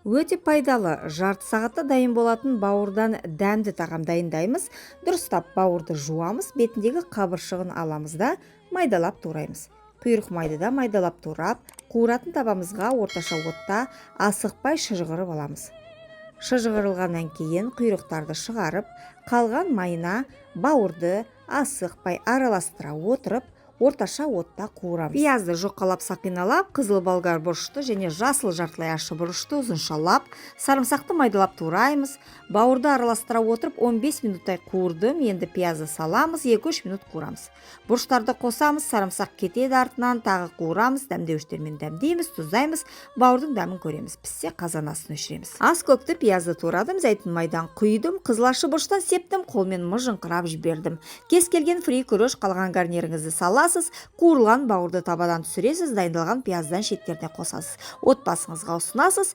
Өте пайдалы, жарты сағатта дайын болатын бауырдан дәмді тағам дайындаймыз. Дұрыстап бауырды жуамыз, бетіндегі қабыршығын аламыз да майдалап тураймыз. Құйрық майды да майдалап турап, қуыратын табамызға орташа отта асықпай шыжғырып аламыз. Шыжғырылғаннан кейін құйрықтарды шығарып, қалған майына бауырды асықпай араластыра отырып, орташа отта қуырамыз. Пиязды жоқалап сақиналап, қызыл болгар бұрышты және жасыл жартылай ащы бұрышты ұзыншалап, сарымсақты майдалап тураймыз. Бауырды араластыра отырып 15 минуттай қуырдым. Енді пиязды саламыз, 2-3 минут қуырамыз. Бұрыштарды қосамыз, сарымсақ кетеді, артынан тағы қуырамыз, дәмдеуіштермен дәмдейміз, тұздаймыз, бауырдың дәмін көреміз. Піссе қазан астына өшіреміз. Ас көкті пиязды турадым, зәйтүн майдан құйдым, қызыл ащы бұрыштан септім, қолмен мыжыңқырап жібердім. Кез келген фри күріш, қалған гарниріңізді саласыз, қуырылған бауырды табадан түсіресіз, дайындалған пияздан шеттеріне қосасыз. Отбасыңызға ұсынасыз.